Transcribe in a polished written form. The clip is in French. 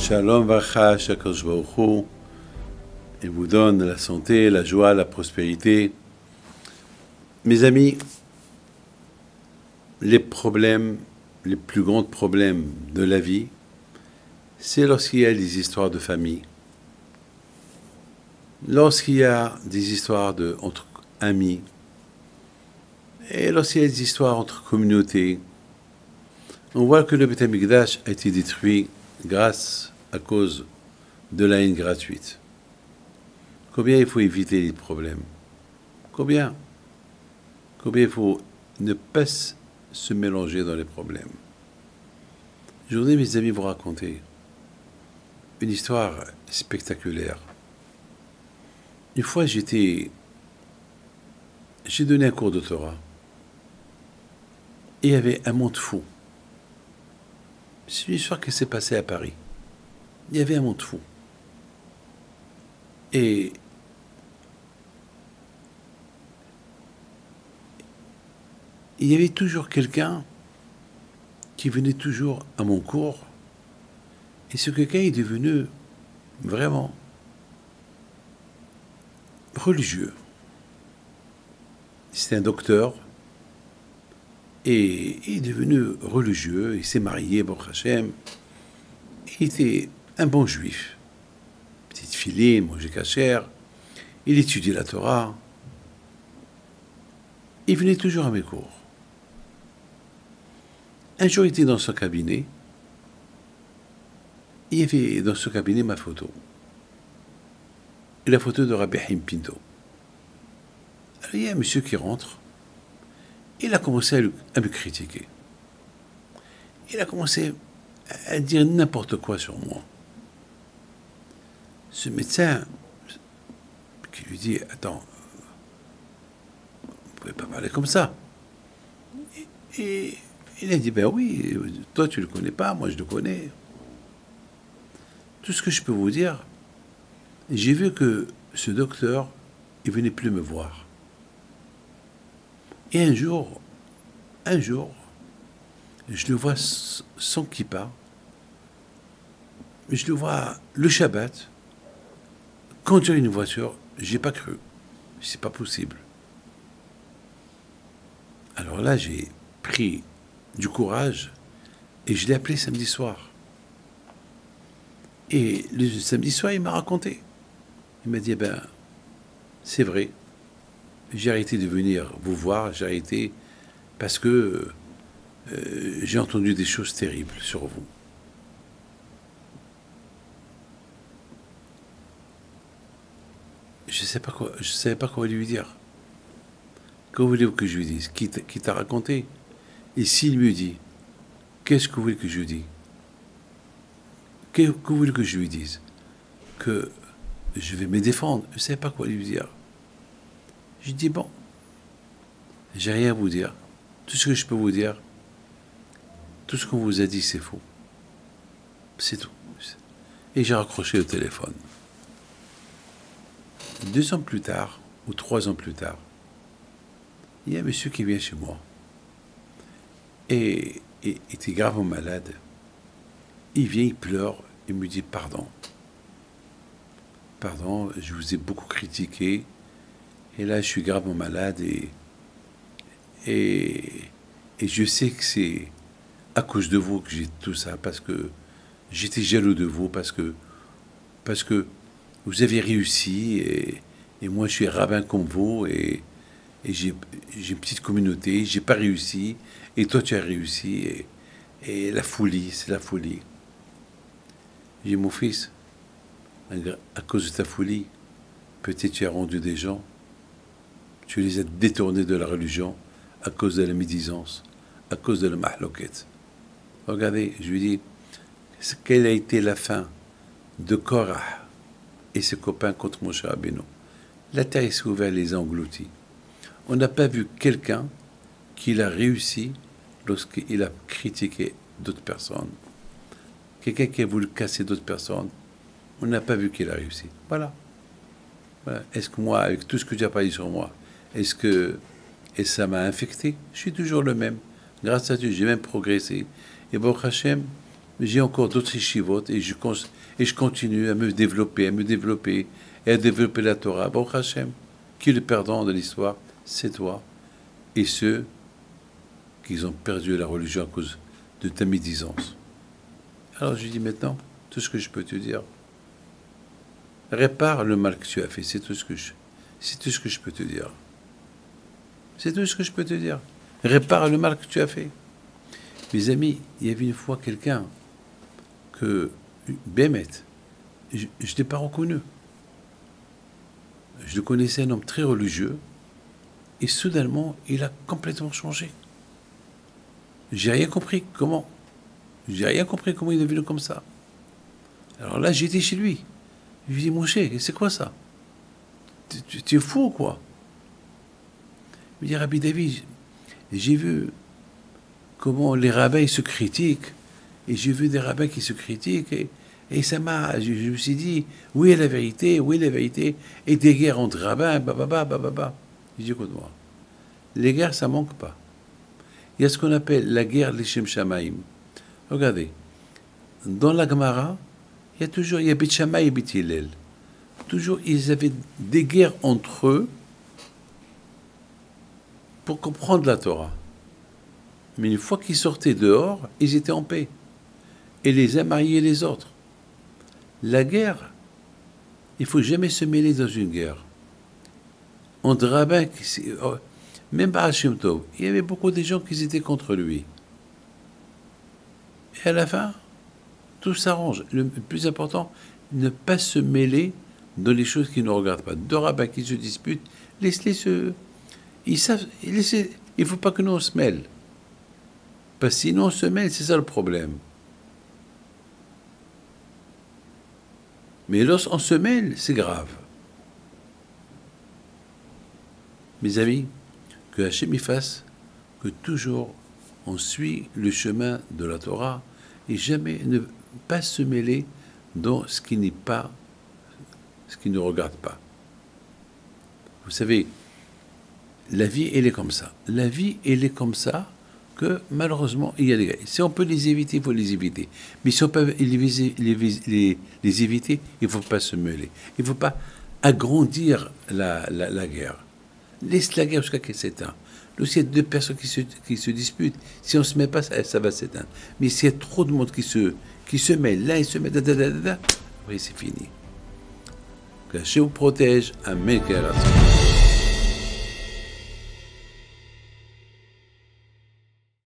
Shalom Vacha, Shakadosh Baruch Hu, et vous donne la santé, la joie, la prospérité. Mes amis, les problèmes, les plus grands problèmes de la vie, c'est lorsqu'il y a des histoires de famille, lorsqu'il y a des histoires entre amis, et lorsqu'il y a des histoires entre communautés. On voit que le Beth Amikdash a été détruit grâce à cause de la haine gratuite. Combien il faut éviter les problèmes? Combien il faut ne pas se mélanger dans les problèmes? Je voudrais, mes amis, vous raconter une histoire spectaculaire. Une fois, j'ai donné un cours de Torah et il y avait un monde fou. C'est une histoire qui s'est passée à Paris. Il y avait un monde fou. Et il y avait toujours quelqu'un qui venait toujours à mon cours. Et ce quelqu'un est devenu vraiment religieux. C'était un docteur. Et il est devenu religieux, il s'est marié, Baruch Hashem. Il était un bon juif. Petite filine, mangeait cachère. Il étudiait la Torah. Il venait toujours à mes cours. Un jour, il était dans son cabinet. Il y avait dans ce cabinet ma photo. Et la photo de Rabbi Haim Pinto. Alors, il y a un monsieur qui rentre. Il a commencé à me critiquer. Il a commencé à dire n'importe quoi sur moi. Ce médecin qui lui dit « Attends, vous ne pouvez pas parler comme ça. » Et il a dit « Ben oui, toi tu ne le connais pas, moi je le connais. » Tout ce que je peux vous dire, j'ai vu que ce docteur, il ne venait plus me voir. Et un jour, je le vois sans kippa, je le vois le Shabbat, conduire une voiture, j'ai pas cru. C'est pas possible. Alors là, j'ai pris du courage et je l'ai appelé samedi soir. Et le samedi soir, il m'a raconté. Il m'a dit, ben, c'est vrai. J'ai arrêté de venir vous voir, j'ai arrêté parce que j'ai entendu des choses terribles sur vous. Je ne savais pas quoi lui dire. Que voulez-vous que je lui dise? Qui t'a raconté? Et s'il me dit, qu'est-ce que vous voulez que je lui dise? Que vous voulez que je lui dise? Que je vais me défendre. Je ne savais pas quoi lui dire. Je dis, bon, j'ai rien à vous dire. Tout ce que je peux vous dire, tout ce qu'on vous a dit, c'est faux. C'est tout. Et j'ai raccroché le téléphone. 2 ans plus tard, ou 3 ans plus tard, il y a un monsieur qui vient chez moi. Et était gravement malade. Il vient, il pleure, il me dit, pardon. Pardon, je vous ai beaucoup critiqué. Et là, je suis gravement malade et je sais que c'est à cause de vous que j'ai tout ça, parce que j'étais jaloux de vous, parce que vous avez réussi et moi, je suis rabbin comme vous et j'ai une petite communauté, j'ai pas réussi et toi, tu as réussi et la folie, c'est la folie. J'ai dit, mon fils, à cause de ta folie, peut-être tu as rendu des gens. Tu les as détournés de la religion à cause de la médisance, à cause de la mahloket. Regardez, je lui dis, quelle a été la fin de Korah et ses copains contre Moshe Rabbeinu? La terre s'est ouverte, les a engloutis. On n'a pas vu quelqu'un qui a réussi lorsqu'il a critiqué d'autres personnes. Quelqu'un qui a voulu casser d'autres personnes, on n'a pas vu qu'il a réussi. Voilà. Est-ce que moi, avec tout ce que tu as parlé sur moi, est-ce que ça m'a infecté? Je suis toujours le même. Grâce à Dieu, j'ai même progressé. Et Baruch Hashem, j'ai encore d'autres yeshivot et je continue à me développer, et à développer la Torah. Baruch Hashem, qui est le perdant de l'histoire? C'est toi. Et ceux qui ont perdu la religion à cause de ta médisance. Alors je dis maintenant, tout ce que je peux te dire, répare le mal que tu as fait, c'est tout ce que je peux te dire. C'est tout ce que je peux te dire. Répare le mal que tu as fait. Mes amis, il y avait une fois quelqu'un que, Bémet, je ne l'ai pas reconnu. Je le connaissais, un homme très religieux, et soudainement, il a complètement changé. J'ai rien compris comment. J'ai rien compris comment il est devenu comme ça. Alors là, j'étais chez lui. Je lui ai dit, mon cher, c'est quoi ça? Tu es fou ou quoi? Il me dit, Rabbi David, j'ai vu comment les rabbins se critiquent, et j'ai vu des rabbins qui se critiquent, et ça m'a, je me suis dit, oui, la vérité, et des guerres entre rabbins, bababa. Je dis, écoute-moi, les guerres, ça manque pas. Il y a ce qu'on appelle la guerre Lishem Shamaim. Regardez, dans la Gemara, il y a Bet Shammai et Bet Hillel. Toujours, ils avaient des guerres entre eux pour comprendre la Torah. Mais une fois qu'ils sortaient dehors, ils étaient en paix. Et les uns mariaient les autres. La guerre, il ne faut jamais se mêler dans une guerre. Entre rabbins, même par Hashem Tov, il y avait beaucoup de gens qui étaient contre lui. Et à la fin, tout s'arrange. Le plus important, ne pas se mêler dans les choses qui ne regardent pas. Deux rabbins qui se disputent, laisse-les se... Ils savent... Il ne faut pas que nous on se mêle. Parce que sinon on se mêle, c'est ça le problème. Mais lorsqu'on se mêle, c'est grave. Mes amis, que Hachem y fasse que toujours on suit le chemin de la Torah et jamais ne pas se mêler dans ce qui n'est pas, ce qui ne regarde pas. Vous savez, la vie, elle est comme ça. La vie, elle est comme ça que malheureusement, il y a des gars. Si on peut les éviter, il faut les éviter. Mais si on peut les éviter, il ne faut pas se mêler. Il ne faut pas agrandir la guerre. Laisse la guerre jusqu'à qu'elle s'éteint. S'il y a deux personnes qui se disputent, si on ne se met pas, ça va s'éteindre. Mais s'il y a trop de monde qui se mêle, là, il se met, oui, c'est fini. Que Dieu vous protège. Amen.